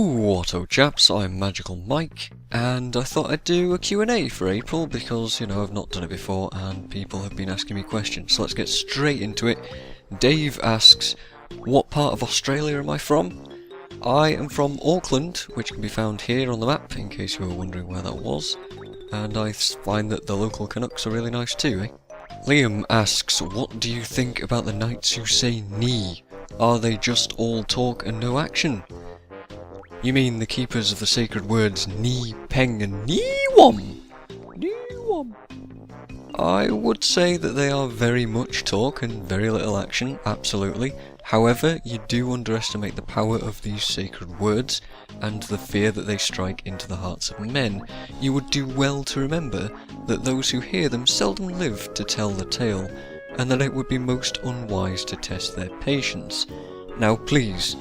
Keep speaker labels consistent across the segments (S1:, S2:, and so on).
S1: Whatto chaps, I'm Magical Mike, and I thought I'd do a Q&A for April because, I've not done it before and people have been asking me questions, so let's get straight into it. Dave asks, what part of Australia am I from? I am from Auckland, which can be found here on the map, in case you were wondering where that was, and I find that the local Canucks are really nice too, eh? Liam asks, what do you think about the knights who say knee? Are they just all talk and no action? You mean the keepers of the sacred words Ni, Peng and Niwam? Niwam. I would say that they are very much talk and very little action, absolutely. However, you do underestimate the power of these sacred words and the fear that they strike into the hearts of men. You would do well to remember that those who hear them seldom live to tell the tale, and that it would be most unwise to test their patience. Now please,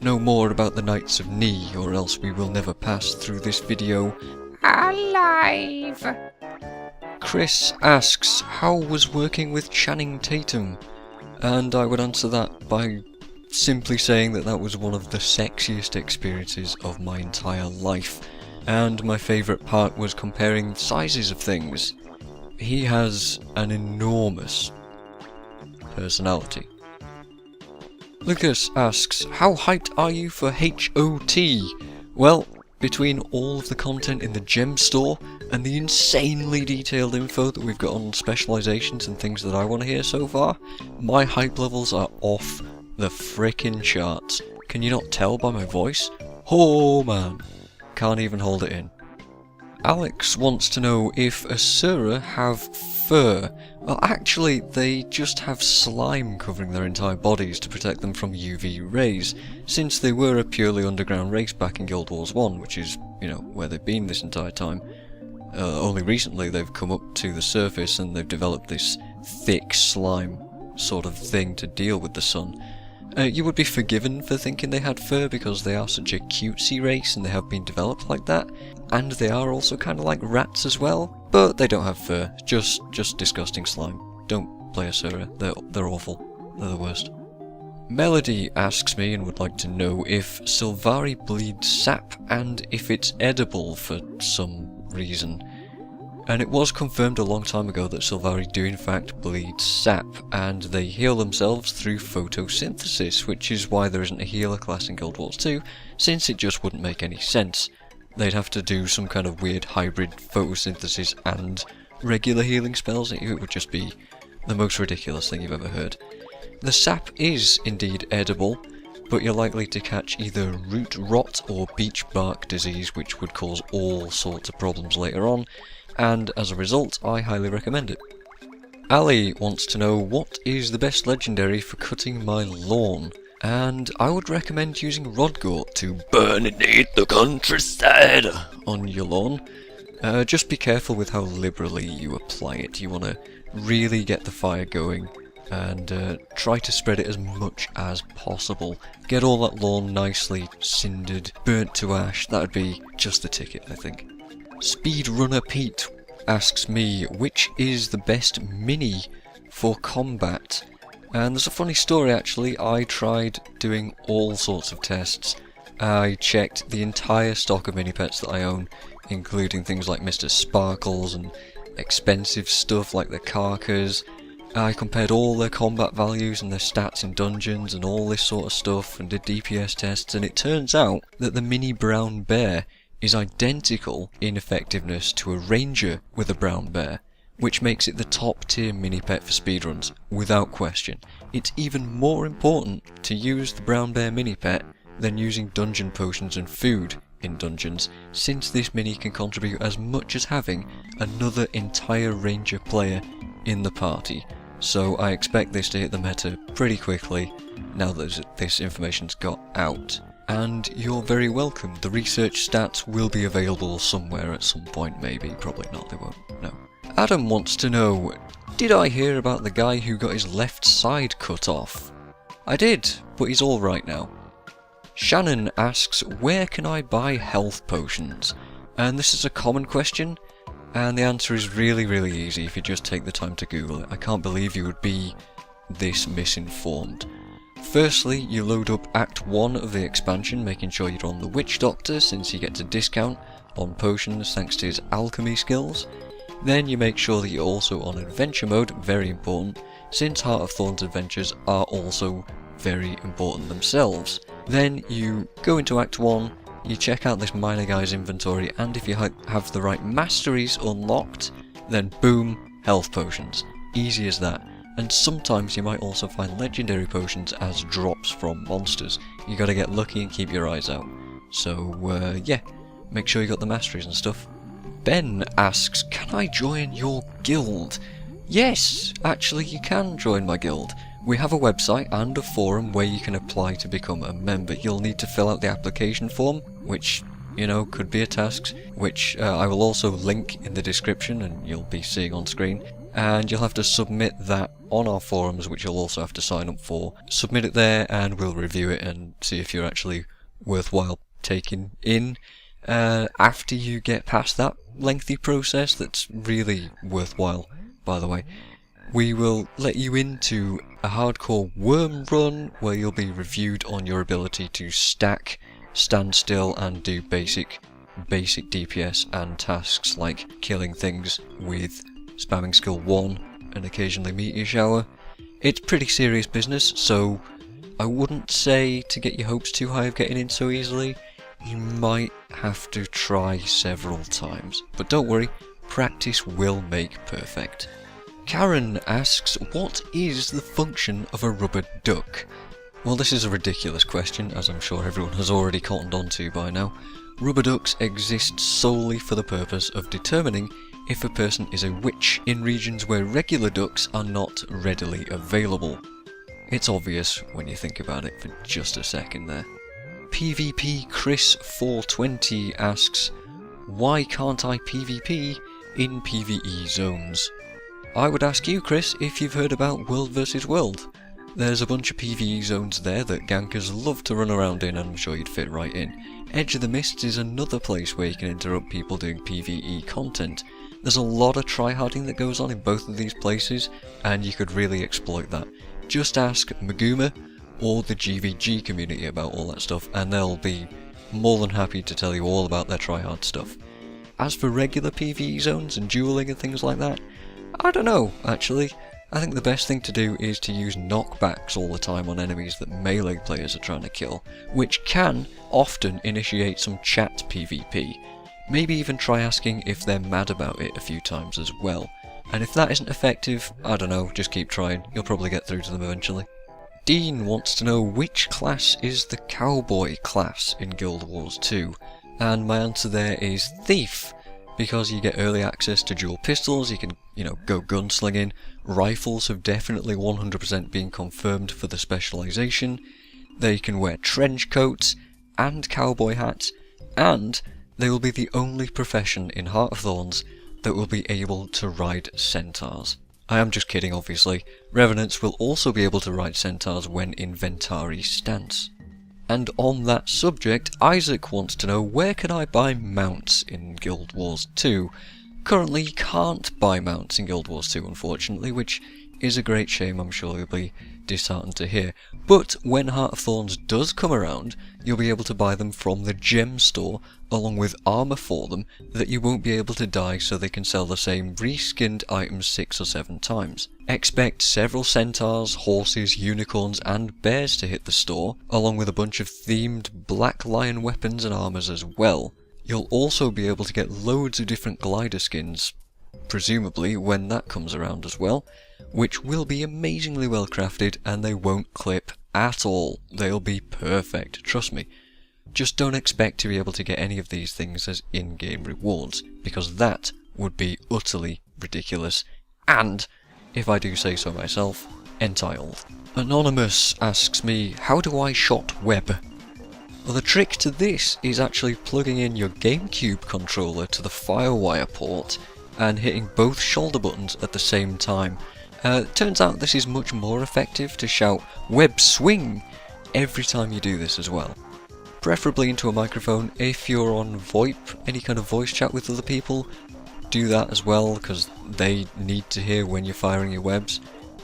S1: know more about the Knights of Ni, or else we will never pass through this video alive. Chris asks, how was working with Channing Tatum? And I would answer that by simply saying that that was one of the sexiest experiences of my entire life. And my favourite part was comparing sizes of things. He has an enormous personality. Lucas asks, how hyped are you for HOT? Well, between all of the content in the gem store and the insanely detailed info that we've got on specializations and things that I want to hear so far, my hype levels are off the frickin' charts. Can you not tell by my voice? Oh man, can't even hold it in. Alex wants to know if Asura have fur. Well, actually, they just have slime covering their entire bodies to protect them from UV rays, since they were a purely underground race back in Guild Wars 1, which is, where they've been this entire time. Only recently they've come up to the surface and they've developed this thick slime sort of thing to deal with the sun. You would be forgiven for thinking they had fur because they are such a cutesy race and they have been developed like that, and they are also kind of like rats as well, but they don't have fur, just disgusting slime. Don't play Asura, they're awful, they're the worst. Melody asks me and would like to know if Sylvari bleeds sap and if it's edible for some reason. And it was confirmed a long time ago that Sylvari do in fact bleed sap, and they heal themselves through photosynthesis, which is why there isn't a healer class in Guild Wars 2, since it just wouldn't make any sense. They'd have to do some kind of weird hybrid photosynthesis and regular healing spells. It would just be the most ridiculous thing you've ever heard. The sap is indeed edible, but you're likely to catch either root rot or beech bark disease, which would cause all sorts of problems later on, and as a result, I highly recommend it. Ali wants to know what is the best legendary for cutting my lawn, and I would recommend using Rodgort to burninate the countryside on your lawn. Just be careful with how liberally you apply it. You want to really get the fire going and try to spread it as much as possible. Get all that lawn nicely cindered, burnt to ash. That would be just the ticket, I think. Speedrunner Pete asks me, which is the best mini for combat? And there's a funny story actually. I tried doing all sorts of tests. I checked the entire stock of mini pets that I own, including things like Mr. Sparkles and expensive stuff like the Carcas. I compared all their combat values and their stats in dungeons and all this sort of stuff and did DPS tests, and it turns out that the mini brown bear is identical in effectiveness to a ranger with a brown bear, which makes it the top tier mini pet for speedruns, without question. It's even more important to use the brown bear mini pet than using dungeon potions and food in dungeons, since this mini can contribute as much as having another entire ranger player in the party. So I expect this to hit the meta pretty quickly now that this information's got out. And you're very welcome. The research stats will be available somewhere at some point, maybe. Probably not, they won't. No. Adam wants to know, did I hear about the guy who got his left side cut off? I did, but he's alright now. Shannon asks, where can I buy health potions? And this is a common question, and the answer is really, really easy if you just take the time to Google it. I can't believe you would be this misinformed. Firstly, you load up Act 1 of the expansion, making sure you're on the Witch Doctor since he gets a discount on potions thanks to his alchemy skills. Then you make sure that you're also on Adventure Mode, very important, since Heart of Thorns adventures are also very important themselves. Then you go into Act 1, you check out this Miner Guy's inventory, and if you have the right masteries unlocked, then boom, health potions. Easy as that. And sometimes you might also find legendary potions as drops from monsters. You gotta get lucky and keep your eyes out. So yeah, make sure you got the masteries and stuff. Ben asks, can I join your guild? Yes, actually you can join my guild. We have a website and a forum where you can apply to become a member. You'll need to fill out the application form, which, you know, could be a task, which I will also link in the description and you'll be seeing on screen. And you'll have to submit that on our forums, which you'll also have to sign up for. Submit it there and we'll review it and see if you're actually worthwhile taking in. After you get past that lengthy process, that's really worthwhile, by the way, we will let you into a hardcore worm run where you'll be reviewed on your ability to stack, stand still and do basic DPS and tasks like killing things with spamming skill 1 and occasionally meteor shower. It's pretty serious business, so I wouldn't say to get your hopes too high of getting in so easily. You might have to try several times, but don't worry, practice will make perfect. Karen asks, what is the function of a rubber duck? Well, this is a ridiculous question, as I'm sure everyone has already cottoned on to by now. Rubber ducks exist solely for the purpose of determining if a person is a witch in regions where regular ducks are not readily available. It's obvious when you think about it for just a second there. PvP Chris 420 asks, why can't I PvP in PvE zones? I would ask you, Chris, if you've heard about World vs World. There's a bunch of PvE zones there that gankers love to run around in, and I'm sure you'd fit right in. Edge of the Mists is another place where you can interrupt people doing PvE content. There's a lot of tryharding that goes on in both of these places, and you could really exploit that. Just ask Maguma or the GVG community about all that stuff, and they'll be more than happy to tell you all about their tryhard stuff. As for regular PvE zones and dueling and things like that, I don't know, actually. I think the best thing to do is to use knockbacks all the time on enemies that melee players are trying to kill, which can often initiate some chat PvP. Maybe even try asking if they're mad about it a few times as well. And if that isn't effective, I don't know, just keep trying, you'll probably get through to them eventually. Dean wants to know which class is the cowboy class in Guild Wars 2, and my answer there is Thief, because you get early access to dual pistols, you can, go gunslinging, rifles have definitely 100% been confirmed for the specialisation, they can wear trench coats and cowboy hats, and they will be the only profession in Heart of Thorns that will be able to ride centaurs. I am just kidding, obviously. Revenants will also be able to ride centaurs when in Ventari stance. And on that subject, Isaac wants to know, where can I buy mounts in Guild Wars 2? Currently you can't buy mounts in Guild Wars 2, unfortunately, which is a great shame. I'm sure you'll be disheartened to hear. But when Heart of Thorns does come around, you'll be able to buy them from the gem store, along with armour for them that you won't be able to dye, so they can sell the same reskinned items 6 or 7 times. Expect several centaurs, horses, unicorns and bears to hit the store, along with a bunch of themed black lion weapons and armours as well. You'll also be able to get loads of different glider skins, presumably when that comes around as well, which will be amazingly well crafted and they won't clip at all. They'll be perfect, trust me. Just don't expect to be able to get any of these things as in-game rewards, because that would be utterly ridiculous and, if I do say so myself, entitled. Anonymous asks me, how do I shot web? Well, the trick to this is actually plugging in your GameCube controller to the Firewire port and hitting both shoulder buttons at the same time. Turns out this is much more effective to shout web swing every time you do this as well. Preferably into a microphone. If you're on VoIP, any kind of voice chat with other people, do that as well, because they need to hear when you're firing your webs.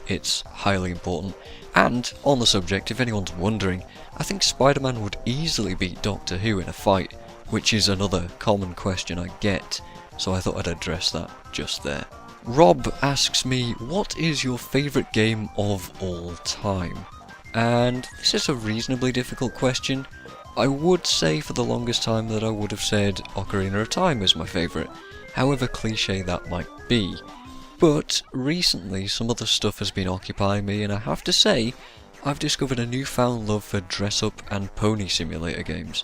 S1: It's highly important. And, on the subject, if anyone's wondering, I think Spider-Man would easily beat Doctor Who in a fight, which is another common question I get, so I thought I'd address that just there. Rob asks me, what is your favourite game of all time? And this is a reasonably difficult question. I would say for the longest time that I would have said Ocarina of Time is my favourite, however cliche that might be. But recently some other stuff has been occupying me, and I have to say, I've discovered a newfound love for dress-up and pony simulator games.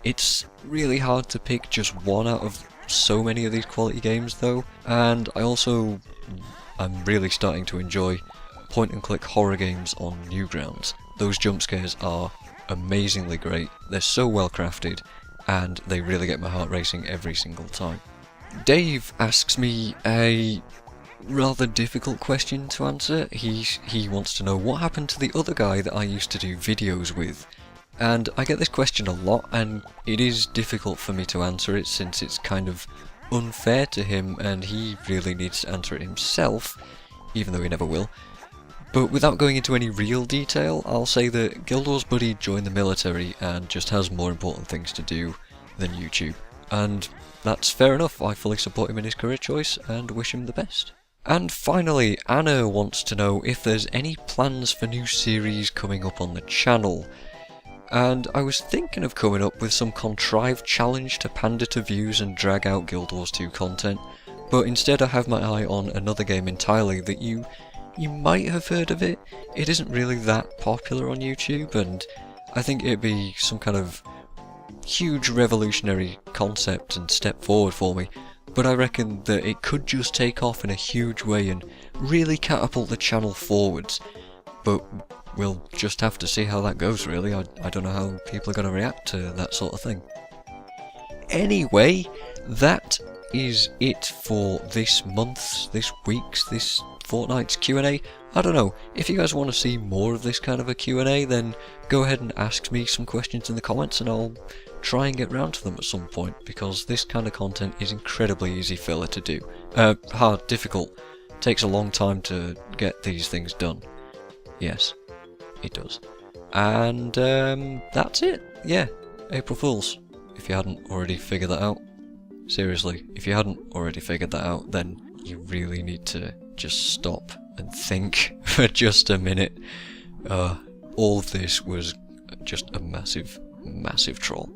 S1: It's really hard to pick just one out of so many of these quality games though, and I'm really starting to enjoy point-and-click horror games on Newgrounds. Those jump scares are amazingly great, they're so well crafted, and they really get my heart racing every single time. Dave asks me a rather difficult question to answer. He wants to know what happened to the other guy that I used to do videos with. And I get this question a lot, and it is difficult for me to answer it since it's kind of unfair to him and he really needs to answer it himself, even though he never will. But without going into any real detail, I'll say that Guild Wars Buddy joined the military and just has more important things to do than YouTube. And that's fair enough, I fully support him in his career choice and wish him the best. And finally, Anna wants to know if there's any plans for new series coming up on the channel. And I was thinking of coming up with some contrived challenge to pander to views and drag out Guild Wars 2 content, but instead I have my eye on another game entirely that you might have heard of it. It isn't really that popular on YouTube, and I think it'd be some kind of huge revolutionary concept and step forward for me, but I reckon that it could just take off in a huge way and really catapult the channel forwards. But we'll just have to see how that goes really. I don't know how people are going to react to that sort of thing. Anyway, that is it for this month's, this week's, this fortnight's Q&A. I don't know, if you guys want to see more of this kind of a Q&A, then go ahead and ask me some questions in the comments and I'll try and get round to them at some point, because this kind of content is incredibly easy filler to do. Hard, difficult, takes a long time to get these things done. Yes, it does. And that's it. Yeah, April Fools, if you hadn't already figured that out. Seriously, if you hadn't already figured that out, then you really need to just stop and think for just a minute. All of this was just a massive, massive troll,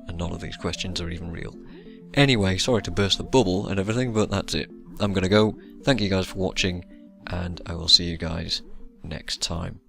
S1: and none of these questions are even real. Anyway, sorry to burst the bubble and everything, but that's it. I'm gonna go. Thank you guys for watching, and I will see you guys next time.